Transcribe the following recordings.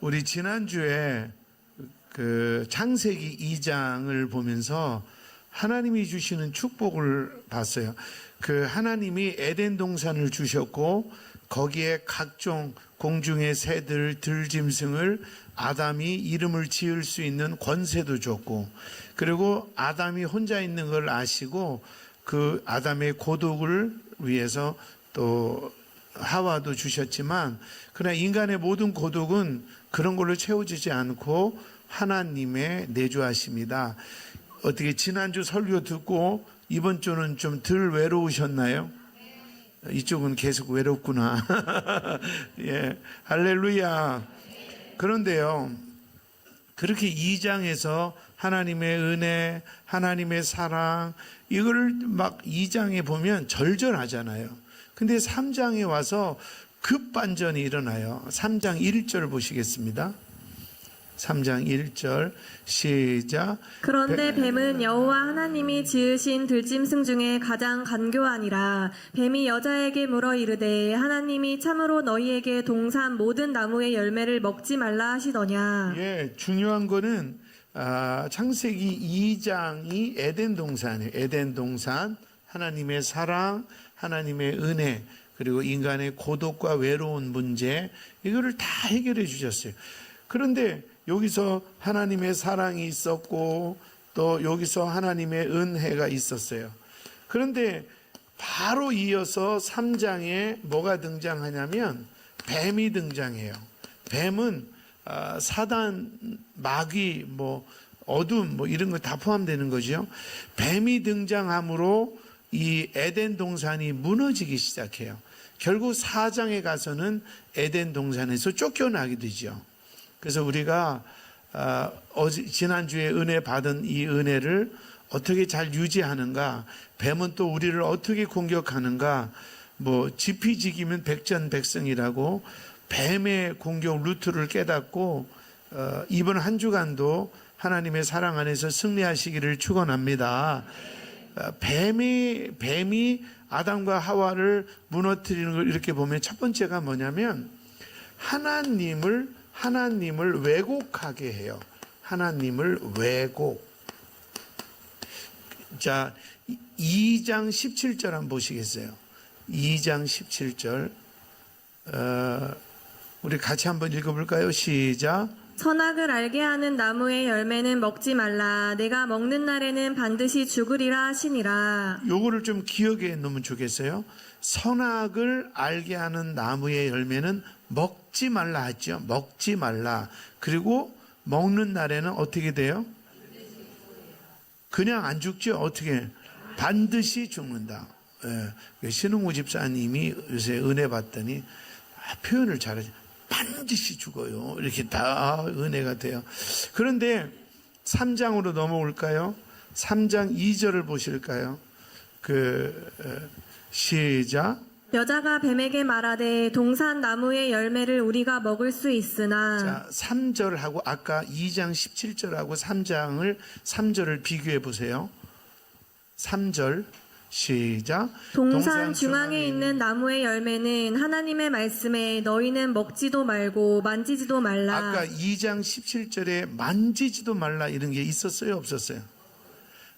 우리 지난주에 창세기 2장을 보면서 하나님이 주시는 축복을 봤어요. 하나님이 에덴 동산을 주셨고 거기에 각종 공중의 새들, 들짐승을 아담이 이름을 지을 수 있는 권세도 줬고, 그리고 아담이 혼자 있는 걸 아시고 그 아담의 고독을 위해서 또 하와도 주셨지만, 그러나 인간의 모든 고독은 그런 걸로 채워지지 않고 하나님의 내주하십니다. 어떻게 지난주 설교 듣고 이번 주는 좀 덜 외로우셨나요? 이쪽은 계속 외롭구나. 예, 할렐루야. 그런데요, 그렇게 2장에서 하나님의 은혜, 하나님의 사랑, 이거를 막 2장에 보면 절절하잖아요. 근데 3장에 와서 급반전이 일어나요. 3장 1절 보시겠습니다. 3장 1절 시작. 그런데 뱀은 여호와 하나님이 지으신 들짐승 중에 가장 간교하니라. 뱀이 여자에게 물어 이르되 하나님이 참으로 너희에게 동산 모든 나무의 열매를 먹지 말라 하시더냐. 예, 중요한 거는 창세기 2장이 에덴 동산이에요. 에덴 동산, 하나님의 사랑, 하나님의 은혜, 그리고 인간의 고독과 외로운 문제, 이거를 다 해결해 주셨어요. 그런데 여기서 하나님의 사랑이 있었고 또 여기서 하나님의 은혜가 있었어요. 그런데 바로 이어서 3장에 뭐가 등장하냐면 뱀이 등장해요. 뱀은 사단, 마귀, 어둠 이런 거 다 포함되는 거죠. 뱀이 등장함으로 이 에덴 동산이 무너지기 시작해요. 결국 4장에 가서는 에덴 동산에서 쫓겨나게 되죠. 그래서 우리가 지난주에 은혜 받은 이 은혜를 어떻게 잘 유지하는가, 뱀은 또 우리를 어떻게 공격하는가, 지피지기면 백전백승이라고 뱀의 공격 루트를 깨닫고 이번 한 주간도 하나님의 사랑 안에서 승리하시기를 축원합니다. 뱀이 아담과 하와를 무너뜨리는 걸 이렇게 보면 첫 번째가 뭐냐면 하나님을 왜곡하게 해요. 하나님을 왜곡. 자, 2장 17절 한번 보시겠어요? 2장 17절. 우리 같이 한번 읽어볼까요? 시작. 선악을 알게 하는 나무의 열매는 먹지 말라. 내가 먹는 날에는 반드시 죽으리라 하시니라. 요거를 좀 기억해 놓으면 좋겠어요. 선악을 알게 하는 나무의 열매는 먹지 말라 하죠. 먹지 말라. 그리고 먹는 날에는 어떻게 돼요? 그냥 안 죽죠. 어떻게? 반드시 죽는다. 예. 신흥우 집사님이 요새 은혜 받더니 표현을 잘하죠. 반드시 죽어요. 이렇게 다 은혜가 돼요. 그런데 3장으로 넘어올까요? 3장 2절을 보실까요? 시작. 여자가 뱀에게 말하되 동산 나무의 열매를 우리가 먹을 수 있으나. 자, 3절하고 아까 2장 17절하고 3절을 비교해 보세요. 3절 시작. 동산 중앙에 있는 나무의 열매는 하나님의 말씀에 너희는 먹지도 말고 만지지도 말라. 아까 2장 17절에 만지지도 말라 이런 게 있었어요, 없었어요?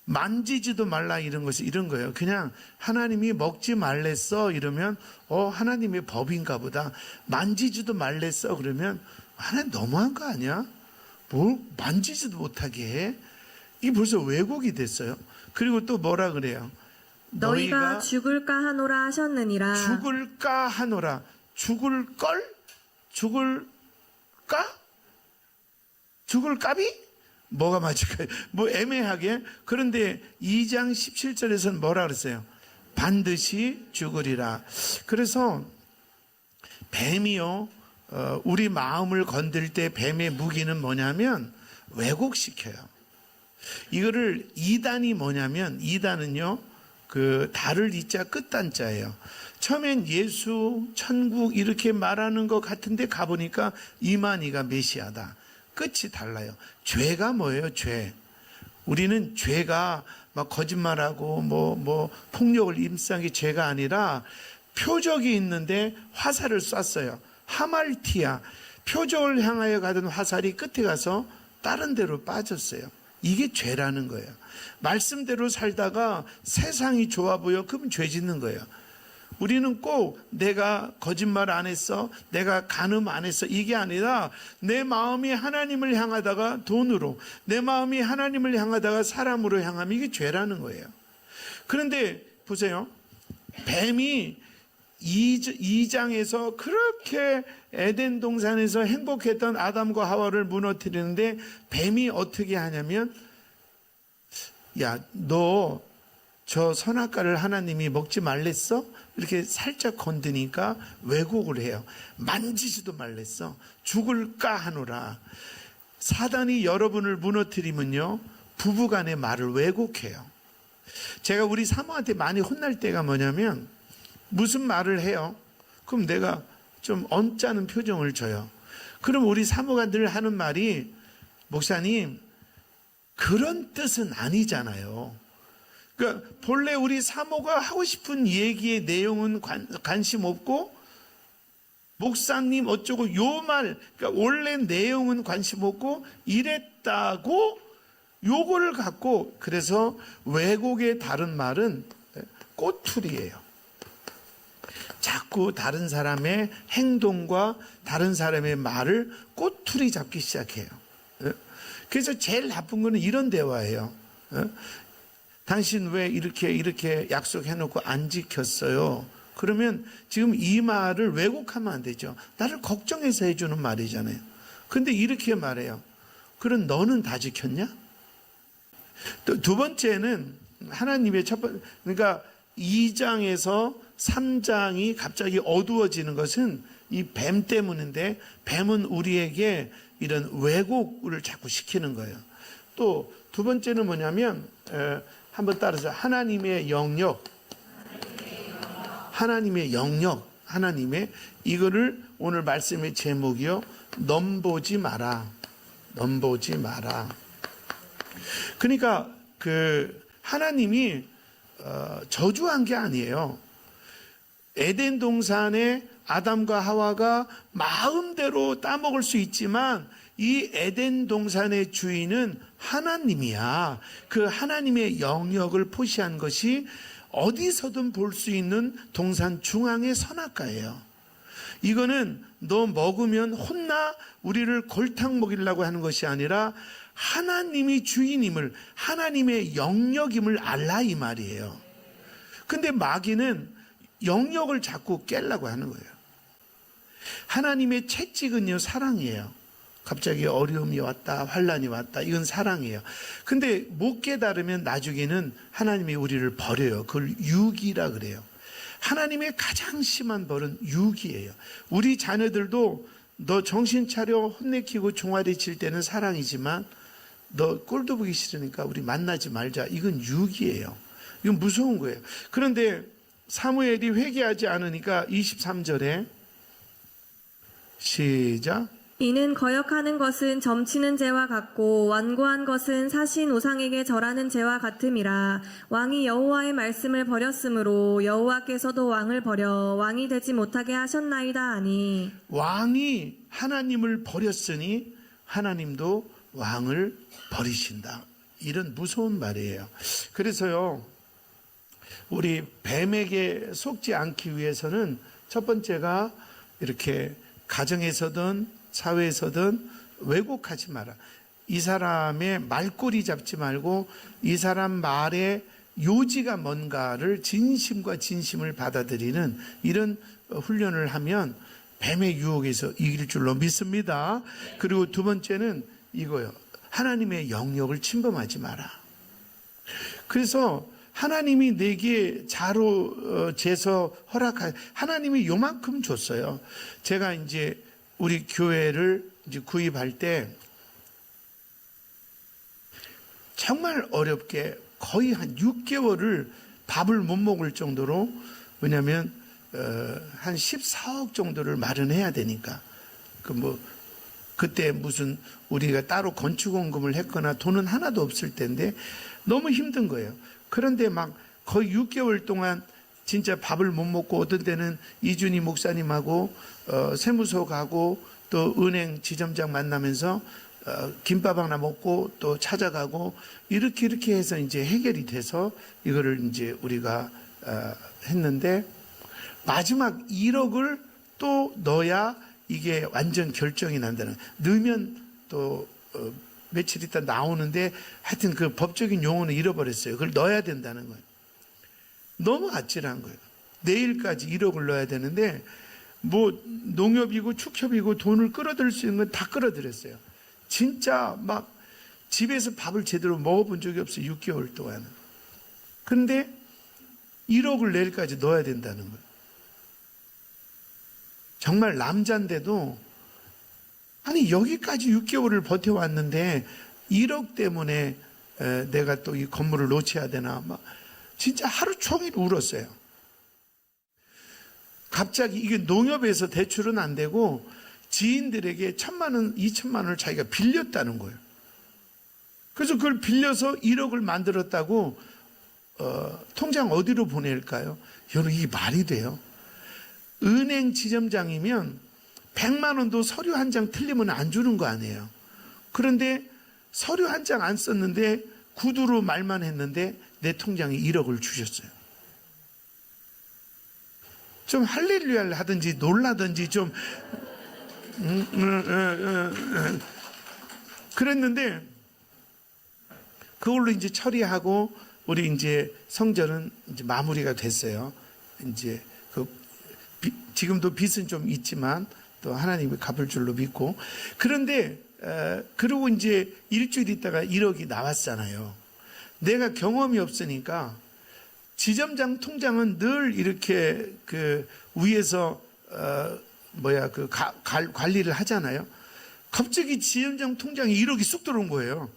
만지지도 말라 이런 것이 이런 거예요. 그냥 하나님이 먹지 말랬어 이러면 하나님의 법인가 보다. 만지지도 말랬어 그러면 하나님 너무한 거 아니야? 뭘 만지지도 못하게 해? 이게 벌써 왜곡이 됐어요. 그리고 또 뭐라 그래요? 너희가 죽을까 하노라 하셨느니라. 죽을까 하노라. 죽을걸? 죽을까? 죽을까비? 뭐가 맞을까요? 애매하게. 그런데 2장 17절에서는 뭐라 그랬어요? 반드시 죽으리라. 그래서 뱀이요, 우리 마음을 건들 때 뱀의 무기는 뭐냐면 왜곡시켜요. 이거를 이단이 뭐냐면, 이단은요, 달을 이자 끝단자예요. 처음엔 예수, 천국 이렇게 말하는 것 같은데 가보니까 이만희가 메시아다. 끝이 달라요. 죄가 뭐예요? 죄. 우리는 죄가 막 거짓말하고 폭력을 임상한 게 죄가 아니라 표적이 있는데 화살을 쐈어요. 하말티아. 표적을 향하여 가던 화살이 끝에 가서 다른 데로 빠졌어요. 이게 죄라는 거예요. 말씀대로 살다가 세상이 좋아 보여, 그럼 죄 짓는 거예요. 우리는 꼭 내가 거짓말 안 했어, 내가 간음 안 했어, 이게 아니라 내 마음이 하나님을 향하다가 돈으로, 내 마음이 하나님을 향하다가 사람으로 향하면 이게 죄라는 거예요. 그런데 보세요. 뱀이 2장에서 그렇게 에덴 동산에서 행복했던 아담과 하와를 무너뜨리는데 뱀이 어떻게 하냐면, 야, 너 저 선악과를 하나님이 먹지 말랬어? 이렇게 살짝 건드니까 왜곡을 해요. 만지지도 말랬어. 죽을까 하노라. 사단이 여러분을 무너뜨리면요, 부부간의 말을 왜곡해요. 제가 우리 사모한테 많이 혼날 때가 뭐냐면, 무슨 말을 해요? 그럼 내가 좀 언짢은 표정을 줘요. 그럼 우리 사모가 늘 하는 말이, 목사님, 그런 뜻은 아니잖아요. 그러니까 본래 우리 사모가 하고 싶은 얘기의 내용은 관심 없고, 목사님 어쩌고 요 말, 그러니까 원래 내용은 관심 없고, 이랬다고 요거를 갖고, 그래서 왜곡의 다른 말은 꼬투리예요. 자꾸 다른 사람의 행동과 다른 사람의 말을 꼬투리 잡기 시작해요. 그래서 제일 나쁜 거는 이런 대화예요. 당신 왜 이렇게 약속해놓고 안 지켰어요? 그러면 지금 이 말을 왜곡하면 안 되죠. 나를 걱정해서 해주는 말이잖아요. 근데 이렇게 말해요. 그럼 너는 다 지켰냐? 또 두 번째는 하나님의 그러니까 2장에서 3장이 갑자기 어두워지는 것은 이 뱀 때문인데, 뱀은 우리에게 이런 왜곡을 자꾸 시키는 거예요. 또 두 번째는 뭐냐면, 한번 따라서 하나님의 영역, 하나님의 이거를 오늘 말씀의 제목이요, 넘보지 마라. 그러니까 하나님이 저주한 게 아니에요. 에덴 동산에 아담과 하와가 마음대로 따먹을 수 있지만 이 에덴 동산의 주인은 하나님이야. 그 하나님의 영역을 포시한 것이 어디서든 볼 수 있는 동산 중앙의 선악과예요. 이거는 너 먹으면 혼나, 우리를 골탕 먹이려고 하는 것이 아니라 하나님이 주인임을, 하나님의 영역임을 알라, 이 말이에요. 근데 마귀는 영역을 자꾸 깨려고 하는 거예요. 하나님의 채찍은요, 사랑이에요. 갑자기 어려움이 왔다, 환난이 왔다, 이건 사랑이에요. 근데 못 깨달으면 나중에는 하나님이 우리를 버려요. 그걸 유기라 그래요. 하나님의 가장 심한 벌은 유기예요. 우리 자녀들도 너 정신 차려, 혼내키고 종아리 칠 때는 사랑이지만 너 꼴도 보기 싫으니까 우리 만나지 말자, 이건 유기예요. 이건 무서운 거예요. 그런데 사무엘이 회개하지 않으니까 23절에 시작. 이는 거역하는 것은 점치는 죄와 같고 완고한 것은 사신 우상에게 절하는 죄와 같음이라. 왕이 여호와의 말씀을 버렸으므로 여호와께서도 왕을 버려 왕이 되지 못하게 하셨나이다 하니. 왕이 하나님을 버렸으니 하나님도 왕을 버리신다. 이런 무서운 말이에요. 그래서요, 우리 뱀에게 속지 않기 위해서는 첫 번째가 이렇게 가정에서든 사회에서든 왜곡하지 마라. 이 사람의 말꼬리 잡지 말고 이 사람 말에 요지가 뭔가를 진심과 진심을 받아들이는 이런 훈련을 하면 뱀의 유혹에서 이길 줄로 믿습니다. 그리고 두 번째는 이거요. 하나님의 영역을 침범하지 마라. 그래서 하나님이 내게 자로 재서 하나님이 요만큼 줬어요. 제가 이제 우리 교회를 이제 구입할 때 정말 어렵게 거의 한 6개월을 밥을 못 먹을 정도로, 왜냐하면 한 14억 정도를 마련해야 되니까, 그때 무슨 우리가 따로 건축원금을 했거나 돈은 하나도 없을 텐데 너무 힘든 거예요. 그런데 막 거의 6개월 동안 진짜 밥을 못 먹고, 어떤 때는 이준희 목사님하고 세무서 가고 또 은행 지점장 만나면서 김밥 하나 먹고 또 찾아가고 이렇게 해서 이제 해결이 돼서 이거를 이제 우리가 했는데 마지막 1억을 또 넣어야 이게 완전 결정이 난다는. 넣으면 또 며칠 있다 나오는데 하여튼 그 법적인 용어는 잃어버렸어요. 그걸 넣어야 된다는 거예요. 너무 아찔한 거예요. 내일까지 1억을 넣어야 되는데 뭐 농협이고 축협이고 돈을 끌어들일 수 있는 건 다 끌어들였어요. 진짜 막 집에서 밥을 제대로 먹어본 적이 없어요. 6개월 동안은. 그런데 1억을 내일까지 넣어야 된다는 거예요. 정말 남자인데도 아니 여기까지 6개월을 버텨왔는데 1억 때문에 내가 또 이 건물을 놓쳐야 되나 막 진짜 하루 종일 울었어요. 갑자기 이게 농협에서 대출은 안 되고 지인들에게 1,000만 원, 2,000만 원을 자기가 빌렸다는 거예요. 그래서 그걸 빌려서 1억을 만들었다고 통장 어디로 보낼까요? 여러분 이게 말이 돼요? 은행 지점장이면 100만 원도 서류 한 장 틀리면 안 주는 거 아니에요. 그런데 서류 한 장 안 썼는데 구두로 말만 했는데 내 통장에 1억을 주셨어요. 좀 할렐루야를 하든지 놀라든지 좀 그랬는데 그걸로 이제 처리하고 우리 이제 성전은 이제 마무리가 됐어요. 이제 지금도 빚은 좀 있지만 또 하나님이 갚을 줄로 믿고 그런데 그러고 이제 일주일 있다가 1억이 나왔잖아요. 내가 경험이 없으니까 지점장 통장은 늘 이렇게 그 위에서 관리를 하잖아요. 갑자기 지점장 통장에 1억이 쑥 들어온 거예요.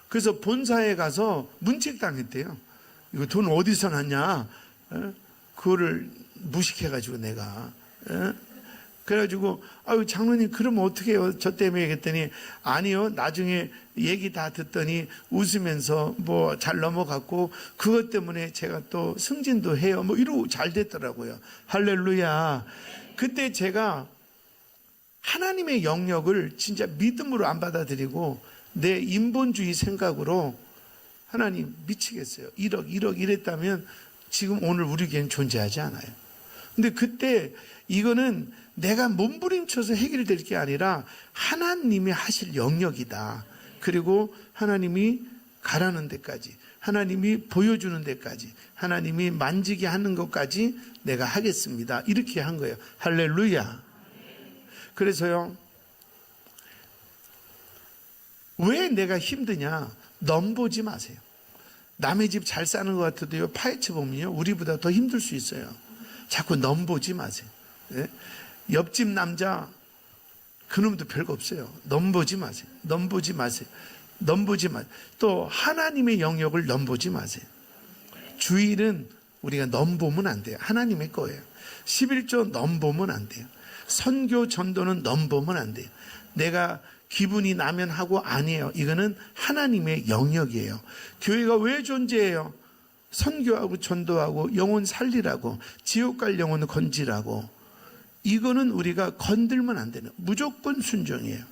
그래서 본사에 가서 문책당했대요. 이거 돈 어디서 났냐? 그거를 무식해가지고 내가. 그래가지고 아유 장로님 그러면 어떻게 해요? 저 때문에 했더니 아니요 나중에 얘기 다 듣더니 웃으면서 뭐 잘 넘어갔고 그것 때문에 제가 또 승진도 해요 뭐 이러고 잘 됐더라고요. 할렐루야. 그때 제가 하나님의 영역을 진짜 믿음으로 안 받아들이고 내 인본주의 생각으로 하나님 미치겠어요. 1억 이랬다면 지금 오늘 우리에게는 존재하지 않아요. 근데 그때 이거는 내가 몸부림쳐서 해결될 게 아니라 하나님이 하실 영역이다. 그리고 하나님이 가라는 데까지, 하나님이 보여주는 데까지, 하나님이 만지게 하는 것까지 내가 하겠습니다. 이렇게 한 거예요. 할렐루야. 그래서요, 왜 내가 힘드냐? 넘보지 마세요. 남의 집 잘 사는 것 같아도요, 파헤쳐 보면요, 우리보다 더 힘들 수 있어요. 자꾸 넘보지 마세요. 예? 옆집 남자 그놈도 별거 없어요. 넘보지 마세요. 넘보지 마세요. 넘보지 마세요. 또 하나님의 영역을 넘보지 마세요. 주일은 우리가 넘보면 안 돼요. 하나님의 거예요. 11조 넘보면 안 돼요. 선교 전도는 넘보면 안 돼요. 내가 기분이 나면 하고 아니에요. 이거는 하나님의 영역이에요. 교회가 왜 존재해요? 선교하고 전도하고 영혼 살리라고, 지옥 갈 영혼을 건지라고. 이거는 우리가 건들면 안 되는, 무조건 순종이에요.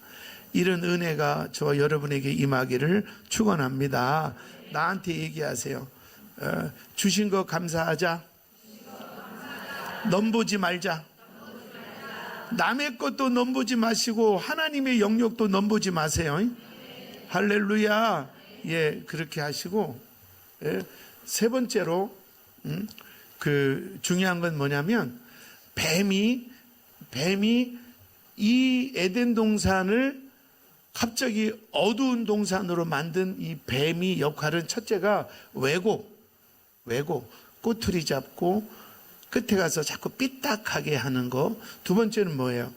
이런 은혜가 저와 여러분에게 임하기를 축원합니다. 나한테 얘기하세요. 주신 거 감사하자. 넘보지 말자. 남의 것도 넘보지 마시고 하나님의 영역도 넘보지 마세요. 할렐루야. 예, 그렇게 하시고, 예, 세 번째로 그 중요한 건 뭐냐면 뱀이 이 에덴 동산을 갑자기 어두운 동산으로 만든 이 뱀이 역할은 첫째가 왜곡, 꼬투리 잡고 끝에 가서 자꾸 삐딱하게 하는 거. 두 번째는 뭐예요?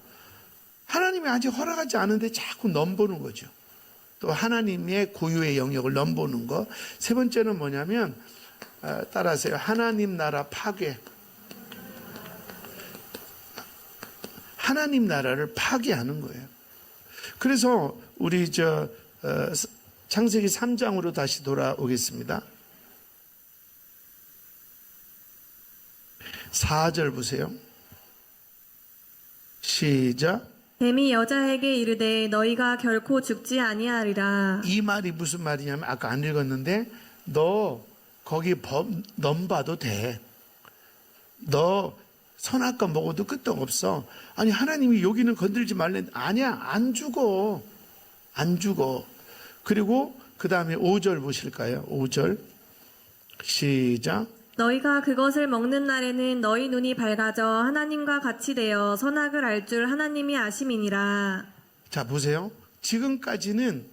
하나님이 아직 허락하지 않은데 자꾸 넘보는 거죠. 또 하나님의 고유의 영역을 넘보는 거. 세 번째는 뭐냐면 따라하세요. 하나님 나라 파괴. 하나님 나라를 파괴하는 거예요. 그래서 우리 창세기 3장으로 다시 돌아오겠습니다. 4절 보세요. 시작. 뱀이 여자에게 이르되 너희가 결코 죽지 아니하리라. 이 말이 무슨 말이냐면 아까 안 읽었는데 너 거기 넘봐도 돼. 너 선악과 먹어도 끄떡없어. 아니 하나님이 여기는 건들지 말래. 아니야, 안 죽어. 안 죽어. 그리고 그 다음에 5절 보실까요? 5절 시작. 너희가 그것을 먹는 날에는 너희 눈이 밝아져 하나님과 같이 되어 선악을 알 줄 하나님이 아심이니라. 자 보세요. 지금까지는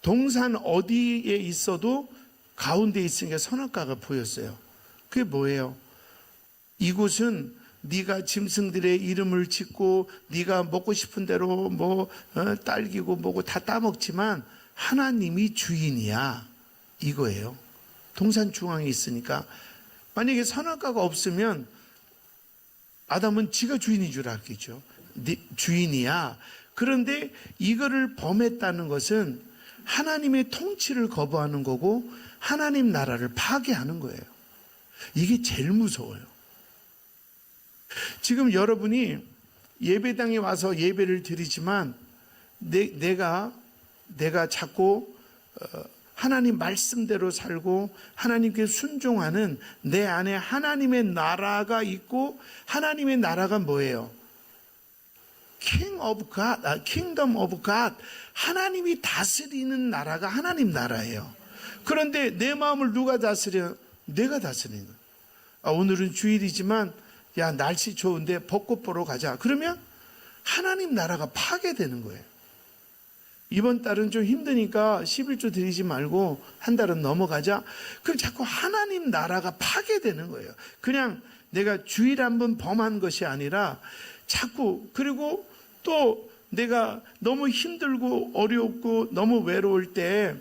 동산 어디에 있어도 가운데 있으니까 선악과가 보였어요. 그게 뭐예요? 이곳은 네가 짐승들의 이름을 짓고 네가 먹고 싶은 대로 딸기고 뭐고 다 따먹지만 하나님이 주인이야, 이거예요. 동산 중앙에 있으니까. 만약에 선악과가 없으면 아담은 지가 주인인 줄 알겠죠. 주인이야. 그런데 이거를 범했다는 것은 하나님의 통치를 거부하는 거고 하나님 나라를 파괴하는 거예요. 이게 제일 무서워요. 지금 여러분이 예배당에 와서 예배를 드리지만 내가 자꾸 하나님 말씀대로 살고 하나님께 순종하는 내 안에 하나님의 나라가 있고, 하나님의 나라가 뭐예요? Kingdom of God. 하나님이 다스리는 나라가 하나님 나라예요. 그런데 내 마음을 누가 다스려? 내가 다스리는 거예요. 오늘은 주일이지만 야, 날씨 좋은데 벚꽃 보러 가자. 그러면 하나님 나라가 파괴되는 거예요. 이번 달은 좀 힘드니까 11조 드리지 말고 한 달은 넘어가자. 그럼 자꾸 하나님 나라가 파괴되는 거예요. 그냥 내가 주일 한번 범한 것이 아니라 자꾸, 그리고 또 내가 너무 힘들고 어렵고 너무 외로울 때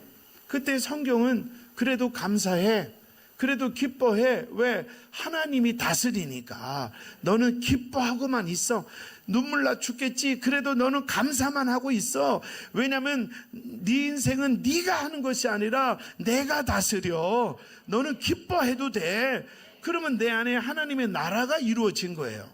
그때 성경은 그래도 감사해. 그래도 기뻐해. 왜? 하나님이 다스리니까. 너는 기뻐하고만 있어. 눈물 나 죽겠지. 그래도 너는 감사만 하고 있어. 왜냐하면 네 인생은 네가 하는 것이 아니라 내가 다스려. 너는 기뻐해도 돼. 그러면 내 안에 하나님의 나라가 이루어진 거예요.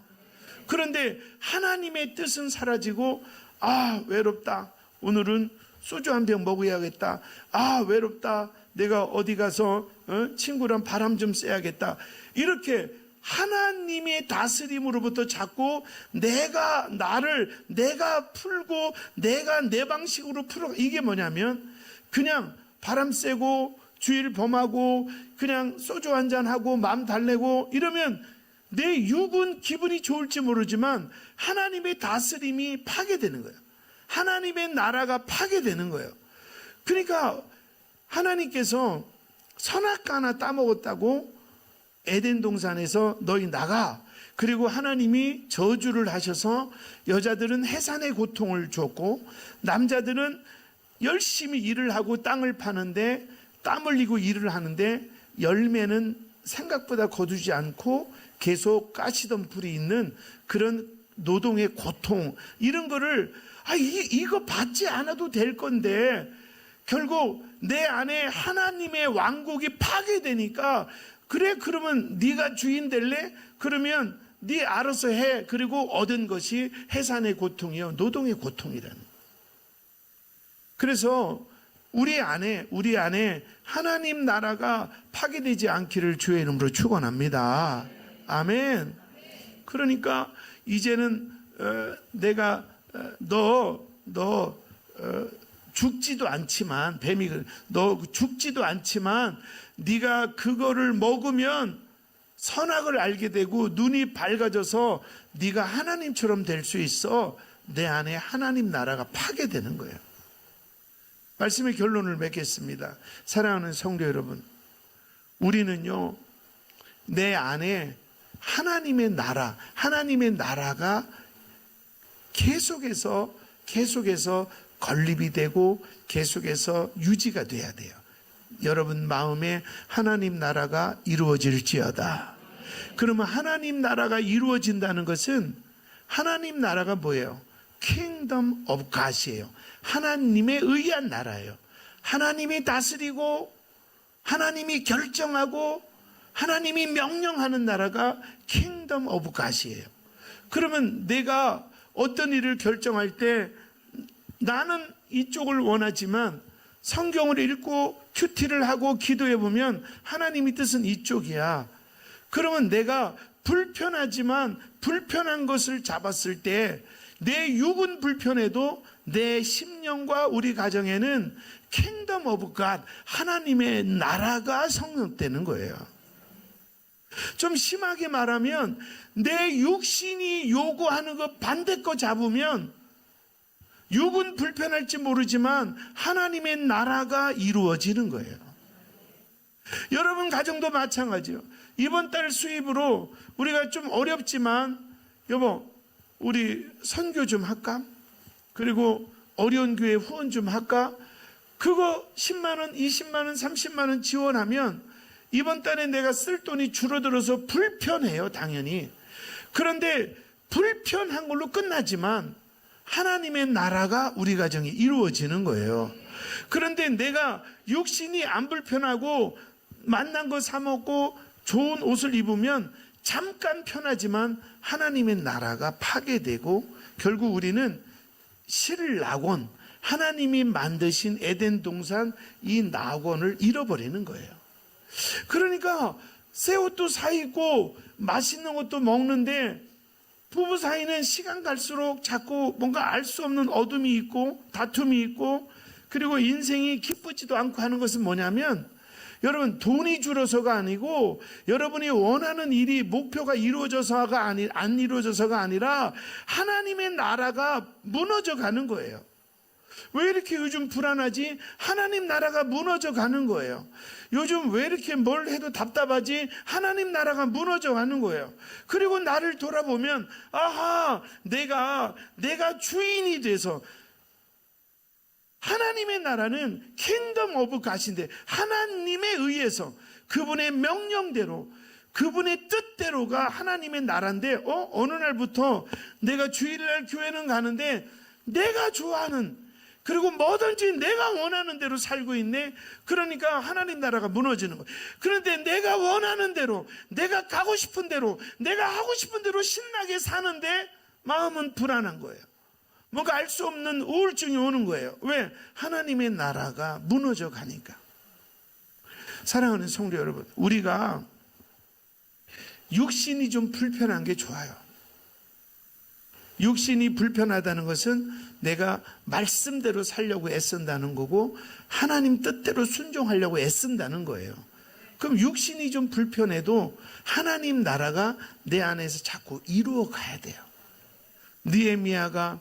그런데 하나님의 뜻은 사라지고, 아, 외롭다. 오늘은 소주 한 병 먹어야겠다. 아, 외롭다. 내가 어디 가서 친구랑 바람 좀 쐬야겠다. 이렇게 하나님의 다스림으로부터 자꾸 내가 풀고 내가 내 방식으로 풀어. 이게 뭐냐면 그냥 바람 쐬고 주일 범하고 그냥 소주 한잔 하고 마음 달래고 이러면 내 육은 기분이 좋을지 모르지만 하나님의 다스림이 파괴되는 거예요. 하나님의 나라가 파괴되는 거예요. 그러니까 하나님께서 선악과 하나 따먹었다고 에덴 동산에서 너희 나가. 그리고 하나님이 저주를 하셔서 여자들은 해산의 고통을 줬고 남자들은 열심히 일을 하고 땅을 파는데 땀 흘리고 일을 하는데 열매는 생각보다 거두지 않고 계속 가시던 불이 있는 그런 노동의 고통, 이런 거를 이거 받지 않아도 될 건데 결국 내 안에 하나님의 왕국이 파괴되니까 그래, 그러면 네가 주인 될래? 그러면 네 알아서 해. 그리고 얻은 것이 해산의 고통이요, 노동의 고통이라는. 그래서 우리 안에 하나님 나라가 파괴되지 않기를 주의 이름으로 축원합니다. 아멘. 그러니까 이제는 내가 너 죽지도 않지만, 뱀이 너 죽지도 않지만 네가 그거를 먹으면 선악을 알게 되고 눈이 밝아져서 네가 하나님처럼 될 수 있어. 내 안에 하나님 나라가 파괴되는 거예요. 말씀의 결론을 맺겠습니다. 사랑하는 성도 여러분, 우리는요 내 안에 하나님의 나라가 계속해서 건립이 되고 계속해서 유지가 돼야 돼요. 여러분 마음에 하나님 나라가 이루어질지어다. 그러면 하나님 나라가 이루어진다는 것은, 하나님 나라가 뭐예요? Kingdom of God이에요. 하나님에 의한 나라예요. 하나님이 다스리고 하나님이 결정하고 하나님이 명령하는 나라가 Kingdom of God이에요. 그러면 내가 어떤 일을 결정할 때 나는 이쪽을 원하지만 성경을 읽고 큐티를 하고 기도해 보면 하나님의 뜻은 이쪽이야. 그러면 내가 불편하지만 불편한 것을 잡았을 때 내 육은 불편해도 내 심령과 우리 가정에는 킹덤 오브 갓, 하나님의 나라가 성립되는 거예요. 좀 심하게 말하면 내 육신이 요구하는 것 반대 거 잡으면 육은 불편할지 모르지만 하나님의 나라가 이루어지는 거예요. 여러분 가정도 마찬가지요. 이번 달 수입으로 우리가 좀 어렵지만 여보 우리 선교 좀 할까? 그리고 어려운 교회 후원 좀 할까? 그거 10만 원, 20만 원, 30만 원 지원하면 이번 달에 내가 쓸 돈이 줄어들어서 불편해요, 당연히. 그런데 불편한 걸로 끝나지만 하나님의 나라가 우리 가정에 이루어지는 거예요. 그런데 내가 육신이 안 불편하고 만난 거 사 먹고 좋은 옷을 입으면 잠깐 편하지만 하나님의 나라가 파괴되고 결국 우리는 실낙원, 하나님이 만드신 에덴 동산 이 낙원을 잃어버리는 거예요. 그러니까 새 옷도 사 입고 맛있는 것도 먹는데 부부 사이는 시간 갈수록 자꾸 뭔가 알 수 없는 어둠이 있고 다툼이 있고 그리고 인생이 기쁘지도 않고 하는 것은 뭐냐면 여러분 돈이 줄어서가 아니고 여러분이 원하는 일이 목표가 이루어져서가 안 이루어져서가 아니라 하나님의 나라가 무너져 가는 거예요. 왜 이렇게 요즘 불안하지? 하나님 나라가 무너져 가는 거예요. 요즘 왜 이렇게 뭘 해도 답답하지? 하나님 나라가 무너져 가는 거예요. 그리고 나를 돌아보면 아하 내가 주인이 돼서 하나님의 나라는 킹덤 오브 갓인데 하나님에 의해서 그분의 명령대로 그분의 뜻대로가 하나님의 나라인데 어느 날부터 내가 주일날 교회는 가는데 내가 좋아하는 그리고 뭐든지 내가 원하는 대로 살고 있네. 그러니까 하나님 나라가 무너지는 거예요. 그런데 내가 원하는 대로 내가 가고 싶은 대로 내가 하고 싶은 대로 신나게 사는데 마음은 불안한 거예요. 뭔가 알 수 없는 우울증이 오는 거예요. 왜? 하나님의 나라가 무너져 가니까. 사랑하는 성도 여러분, 우리가 육신이 좀 불편한 게 좋아요. 육신이 불편하다는 것은 내가 말씀대로 살려고 애쓴다는 거고 하나님 뜻대로 순종하려고 애쓴다는 거예요. 그럼 육신이 좀 불편해도 하나님 나라가 내 안에서 자꾸 이루어 가야 돼요. 느헤미야가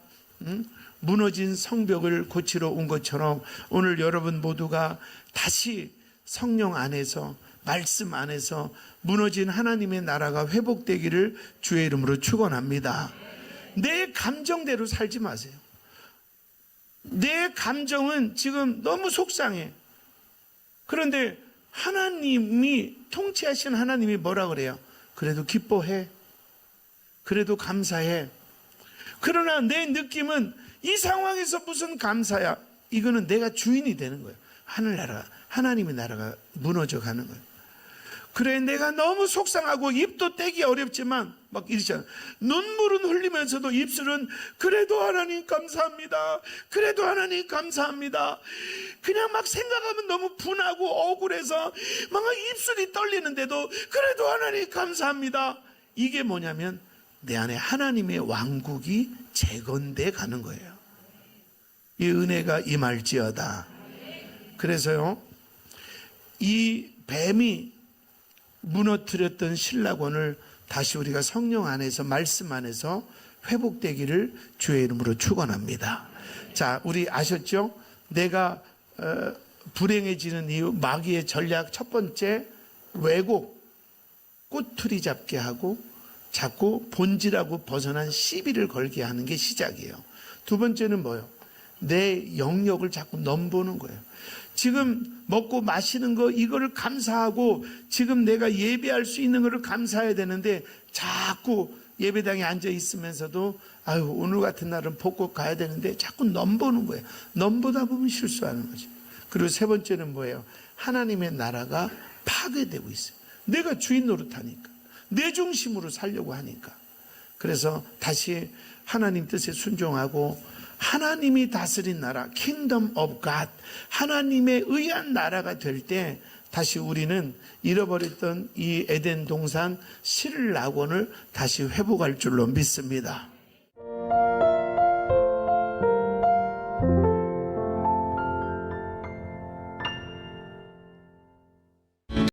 무너진 성벽을 고치러 온 것처럼 오늘 여러분 모두가 다시 성령 안에서 말씀 안에서 무너진 하나님의 나라가 회복되기를 주의 이름으로 축원합니다. 내 감정대로 살지 마세요. 내 감정은 지금 너무 속상해. 그런데 하나님이 통치하신 하나님이 뭐라 그래요? 그래도 기뻐해. 그래도 감사해. 그러나 내 느낌은 이 상황에서 무슨 감사야? 이거는 내가 주인이 되는 거예요. 하늘나라, 하나님의 나라가 무너져 가는 거예요. 그래 내가 너무 속상하고 입도 떼기 어렵지만 막 이러잖아. 눈물은 흘리면서도 입술은 그래도 하나님 감사합니다. 그래도 하나님 감사합니다. 그냥 막 생각하면 너무 분하고 억울해서 막 입술이 떨리는데도 그래도 하나님 감사합니다. 이게 뭐냐면 내 안에 하나님의 왕국이 재건돼 가는 거예요. 이 은혜가 임할지어다. 그래서요, 이 뱀이 무너뜨렸던 신라권을 다시 우리가 성령 안에서 말씀 안에서 회복되기를 주의 이름으로 축원합니다. 자, 우리 아셨죠? 내가 불행해지는 이유, 마귀의 전략 첫 번째, 왜곡, 꼬투리 잡게 하고 자꾸 본질하고 벗어난 시비를 걸게 하는 게 시작이에요. 두 번째는 뭐예요? 내 영역을 자꾸 넘보는 거예요. 지금 먹고 마시는 거 이거를 감사하고 지금 내가 예배할 수 있는 거를 감사해야 되는데 자꾸 예배당에 앉아 있으면서도 아유 오늘 같은 날은 벚꽃 가야 되는데 자꾸 넘보는 거예요. 넘보다 보면 실수하는 거죠. 그리고 세 번째는 뭐예요? 하나님의 나라가 파괴되고 있어요. 내가 주인 노릇하니까 내 중심으로 살려고 하니까. 그래서 다시 하나님 뜻에 순종하고 하나님이 다스린 나라, Kingdom of God, 하나님에 의한 나라가 될 때 다시 우리는 잃어버렸던 이 에덴 동산 신락원을 다시 회복할 줄로 믿습니다.